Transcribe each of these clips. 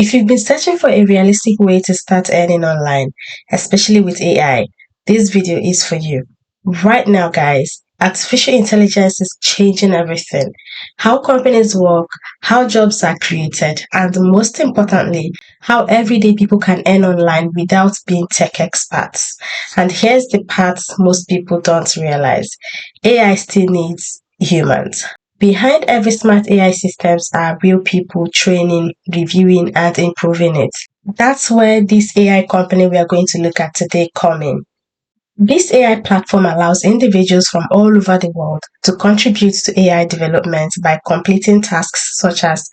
If you've been searching for a realistic way to start earning online, especially with AI, this video is for you. Right now, guys, artificial intelligence is changing everything. How companies work, how jobs are created, and most importantly, how everyday people can earn online without being tech experts. And here's the part most people don't realize. AI still needs humans. Behind every smart AI systems are real people training, reviewing, and improving it. That's where this AI company we are going to look at today come in. This AI platform allows individuals from all over the world to contribute to AI development by completing tasks such as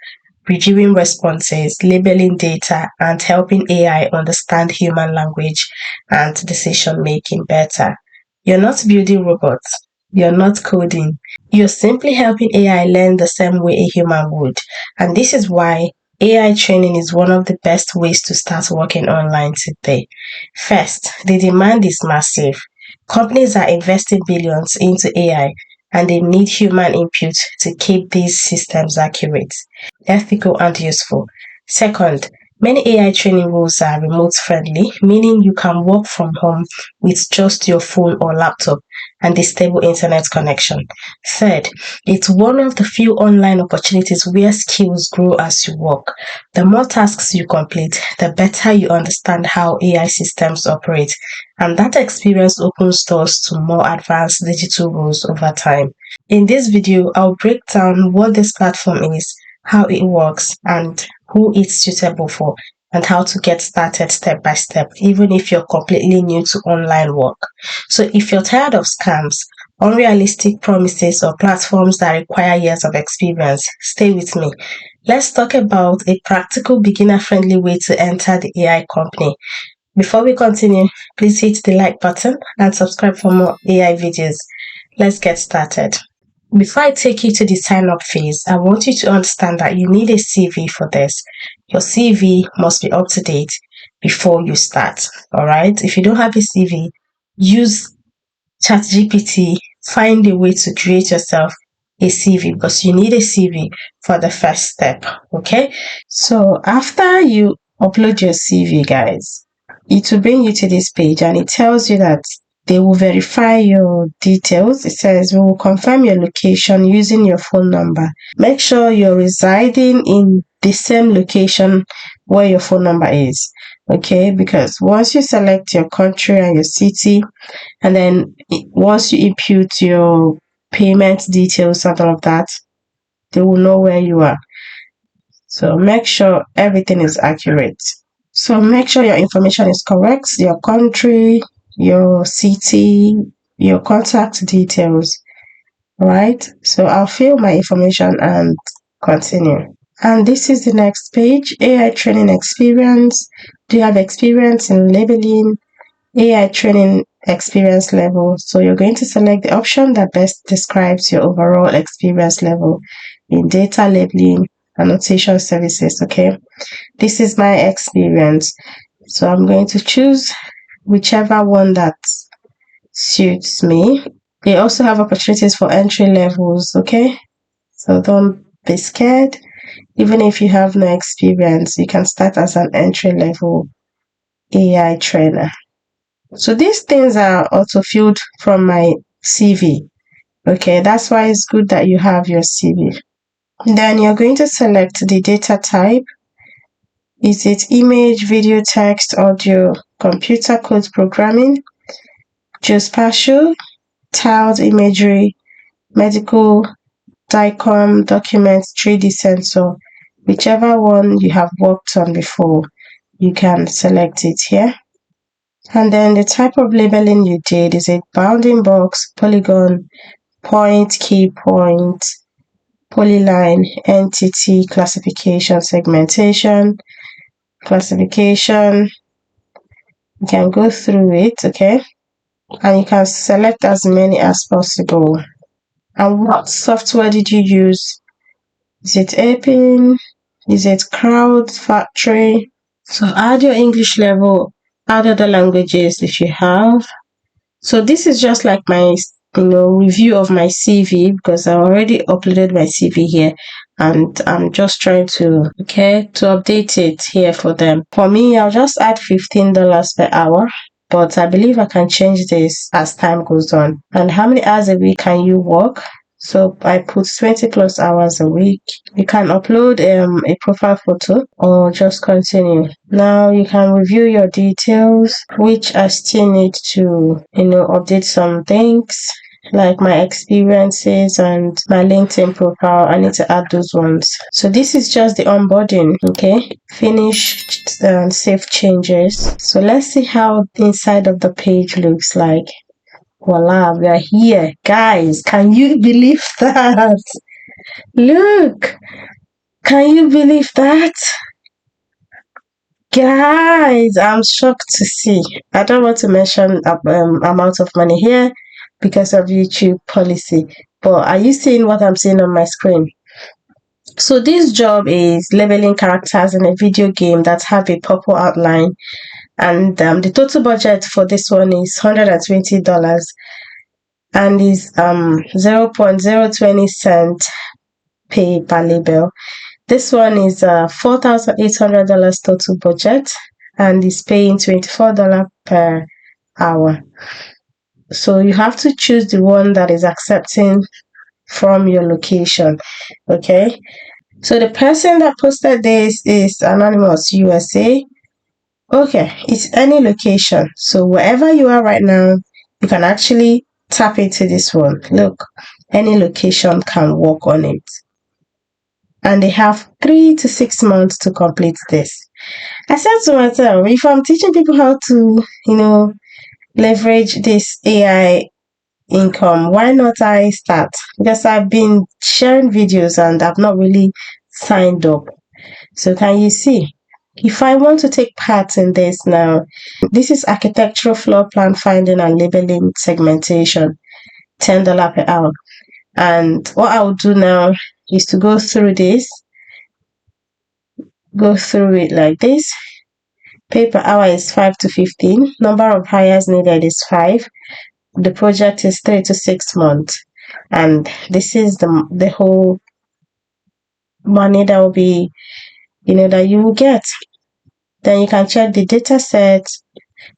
reviewing responses, labeling data, and helping AI understand human language and decision making better. You're not building robots, you're not coding, you're simply helping AI learn the same way a human would. And this is why AI training is one of the best ways to start working online today. First, the demand is massive. Companies are investing billions into AI and they need human input to keep these systems accurate, ethical, and useful. Second, many AI training rules are remote friendly, meaning you can work from home with just your phone or laptop and a stable internet connection. Third, it's one of the few online opportunities where skills grow as you work. The more tasks you complete, the better you understand how AI systems operate, and that experience opens doors to more advanced digital roles over time. In this video, I'll break down what this platform is, how it works, and who it's suitable for, and how to get started step by step, even if you're completely new to online work. So if you're tired of scams, unrealistic promises, or platforms that require years of experience, stay with me. Let's talk about a practical beginner-friendly way to enter the AI company. Before we continue, please hit the like button and subscribe for more AI videos. Let's get started. Before I take you to the sign up phase, I want you to understand that you need a CV for this. Your CV must be up to date before you start. Alright? If you don't have a CV, use ChatGPT, find a way to create yourself a CV because you need a CV for the first step. Okay? So after you upload your CV, guys, it will bring you to this page and it tells you that they will verify your details. It says we will confirm your location using your phone number. Make sure you're residing in the same location where your phone number is. Okay, because once you select your country and your city, and then once you input your payment details and all of that, they will know where you are. So make sure everything is accurate. So make sure your information is correct, your country, your city, your contact details, right? So I'll fill my information and continue. And this is the next page, AI training experience. Do you have experience in labeling? AI training experience level. So you're going to select the option that best describes your overall experience level in data labeling, annotation services. Okay, this is my experience, so I'm going to choose whichever one that suits me. They also have opportunities for entry levels. Okay, so don't be scared. Even if you have no experience, you can start as an entry level AI trainer. So these things are also filled from my CV. Okay, that's why it's good that you have your CV. Then you're going to select the data type. Is it image, video, text, audio, computer code programming, geospatial, tiled imagery, medical, DICOM, documents, 3D sensor, whichever one you have worked on before, you can select it here. And then the type of labeling you did, is it bounding box, polygon, point, key point, polyline, entity, classification, segmentation, classification. You can go through it, okay? And you can select as many as possible. And what software did you use? Is it Apin? Is it Crowd Factory? So add your English level, add other languages if you have. So this is just like my review of my CV because I already uploaded my CV here. and I'm just trying to update it here for them. For me, I'll just add $15 per hour, but I believe I can change this as time goes on. And how many hours a week can you work? So I put 20 plus hours a week. You can upload a profile photo or just continue. Now you can review your details, which I still need to, update some things like my experiences and my LinkedIn profile. I need to add those ones. So this is just the onboarding. Okay, finish and save changes. So let's see how the inside of the page looks like. Voila, we are here. Guys, can you believe that? Look, can you believe that? Guys, I'm shocked to see. I don't want to mention amount of money here because of YouTube policy, but are you seeing what I'm seeing on my screen? So this job is labeling characters in a video game that have a purple outline, and the total budget for this one is $120 and is 0.020 cent pay per label. This one is $4,800 total budget and is paying $24 per hour. So you have to choose the one that is accepting from your location. Okay, so the person that posted this is Anonymous USA. Okay, it's any location. So wherever you are right now, you can actually tap into this one. Look, any location can work on it. And they have 3 to 6 months to complete this. I said to myself, if I'm teaching people how to, leverage this AI income, why not I start? Because I've been sharing videos and I've not really signed up. So can you see? If I want to take part in this now, this is architectural floor plan finding and labeling segmentation, $10 per hour. And what I will do now is to go through this, go through it like this. Pay per hour is 5 to 15. Number of hires needed is 5. The project is 3 to 6 months. And this is the whole money that will be, that you will get. Then you can check the data set,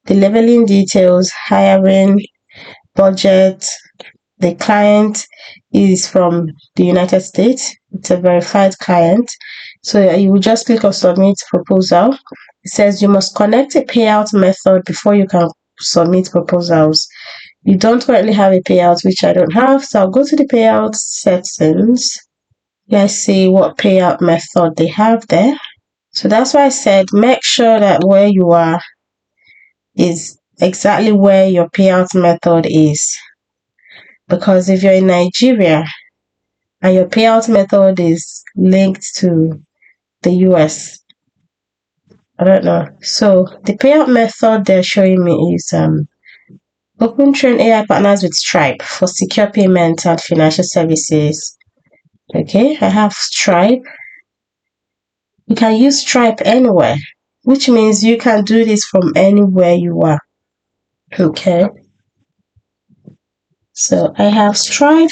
the labeling details, hiring, budget. The client is from the United States. It's a verified client. So you will just click on submit proposal. It says you must connect a payout method before you can submit proposals. You don't currently have a payout, which I don't have. So I'll go to the payout settings. Let's see what payout method they have there. So that's why I said make sure that where you are is exactly where your payout method is. Because if you're in Nigeria and your payout method is linked to the US, I don't know. So the payout method they're showing me is OpenTrain AI partners with Stripe for secure payments and financial services. Okay, I have Stripe. You can use Stripe anywhere, which means you can do this from anywhere you are. Okay, so I have Stripe.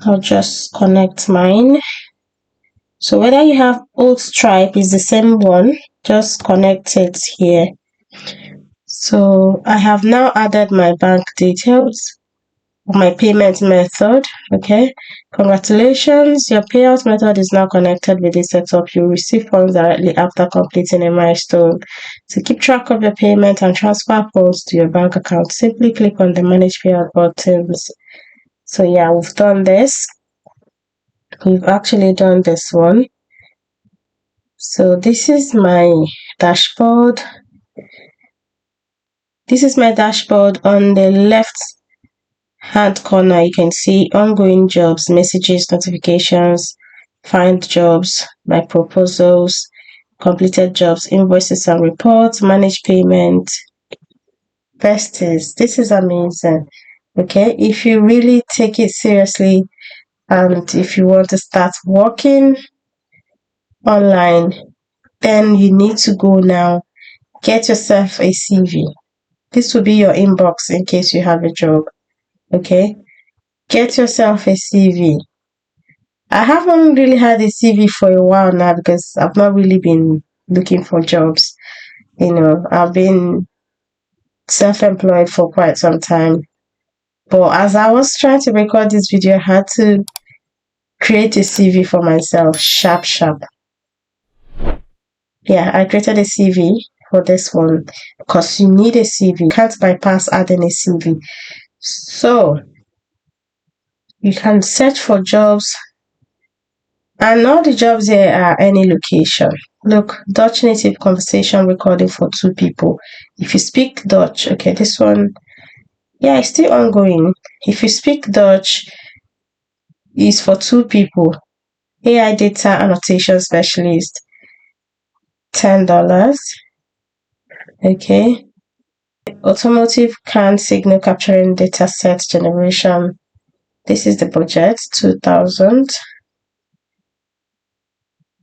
I'll just connect mine. So whether you have old Stripe is the same one, just connect it here. So I have now added my bank details, my payment method. Okay, congratulations, your payout method is now connected with this setup. You receive funds directly after completing a milestone. To keep track of your payment and transfer funds to your bank account, simply click on the manage payout buttons. So yeah, we've done this. We've actually done this one. So this is my dashboard. This is my dashboard. On the left hand corner, you can see ongoing jobs, messages, notifications, find jobs, my proposals, completed jobs, invoices and reports, manage payment. Besties, this is amazing. Okay, if you really take it seriously and if you want to start working online, then you need to go now. Get yourself a CV. This will be your inbox in case you have a job. Okay, get yourself a CV. I haven't really had a CV for a while now because I've not really been looking for jobs. I've been self-employed for quite some time. But as I was trying to record this video, I had to create a CV for myself, sharp, sharp. Yeah, I created a CV for this one because you need a CV. You can't bypass adding a CV. So you can search for jobs, and all the jobs here are any location. Look, Dutch native conversation recording for 2 people. If you speak Dutch, okay, this one, yeah, it's still ongoing. If you speak Dutch, it's for 2 people. AI data annotation specialist, $10. Okay. Automotive CAN signal capturing data set generation. This is the budget, 2,000.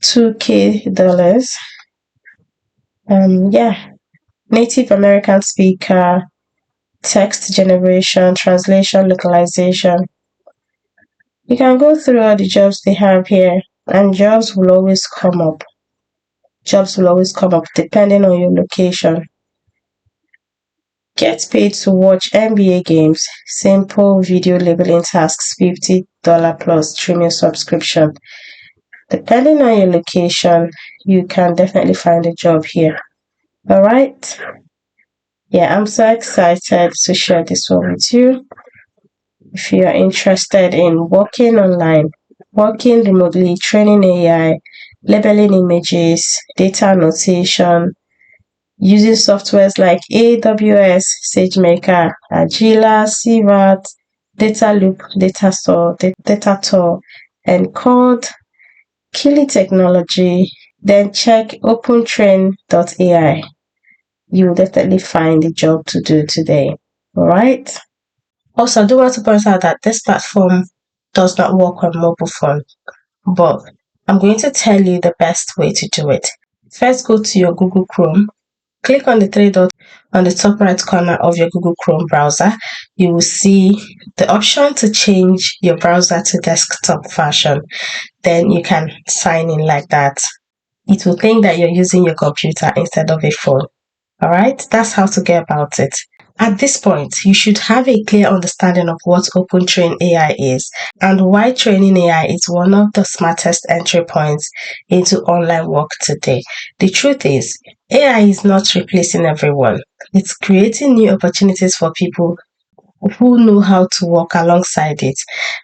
$2K. Yeah. Native American speaker, text generation, translation, localization. You can go through all the jobs they have here, and jobs will always come up. Jobs will always come up depending on your location. Get paid to watch NBA games. Simple video labeling tasks, $50 plus streaming subscription. Depending on your location, you can definitely find a job here. Alright? Yeah, I'm so excited to share this one with you. If you are interested in working online, working remotely, training AI, labeling images, data annotation, using softwares like AWS, SageMaker, Agila, CVAT, Data Loop, Data Store, Datator, Encode, Kili Technology, then check OpenTrain AI. You will definitely find a job to do today. Alright? Also, I do want to point out that this platform does not work on mobile phone, but I'm going to tell you the best way to do it. First, go to your Google Chrome. Click on the 3 dots on the top right corner of your Google Chrome browser. You will see the option to change your browser to desktop version. Then you can sign in like that. It will think that you're using your computer instead of a phone. Alright, that's how to get about it. At this point, you should have a clear understanding of what OpenTrain AI is and why training AI is one of the smartest entry points into online work today. The truth is, AI is not replacing everyone. It's creating new opportunities for people who know how to work alongside it.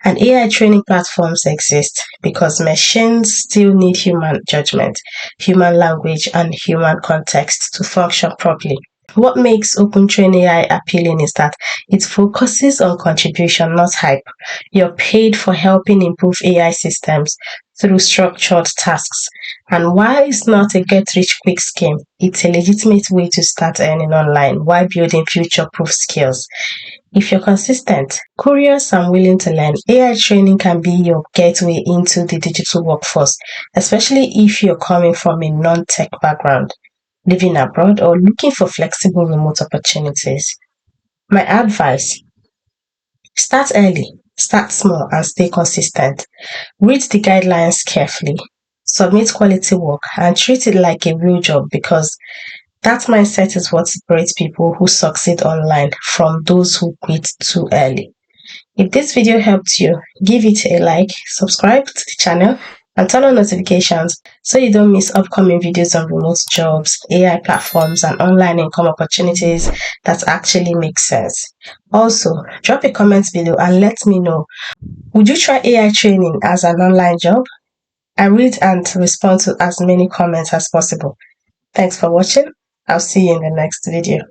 And AI training platforms exist because machines still need human judgment, human language, and human context to function properly. What makes OpenTrain AI appealing is that it focuses on contribution, not hype. You're paid for helping improve AI systems through structured tasks. And while it's not a get rich quick scheme, it's a legitimate way to start earning online while building future proof skills. If you're consistent, curious, and willing to learn, AI training can be your gateway into the digital workforce, especially if you're coming from a non tech background, living abroad, or looking for flexible remote opportunities. My advice: start early, start small, and stay consistent. Read the guidelines carefully, submit quality work, and treat it like a real job because that mindset is what separates people who succeed online from those who quit too early. If this video helped you, give it a like, subscribe to the channel, and turn on notifications so you don't miss upcoming videos on remote jobs, AI platforms, and online income opportunities that actually make sense. Also, drop a comment below and let me know, would you try AI training as an online job? I read and respond to as many comments as possible. Thanks for watching. I'll see you in the next video.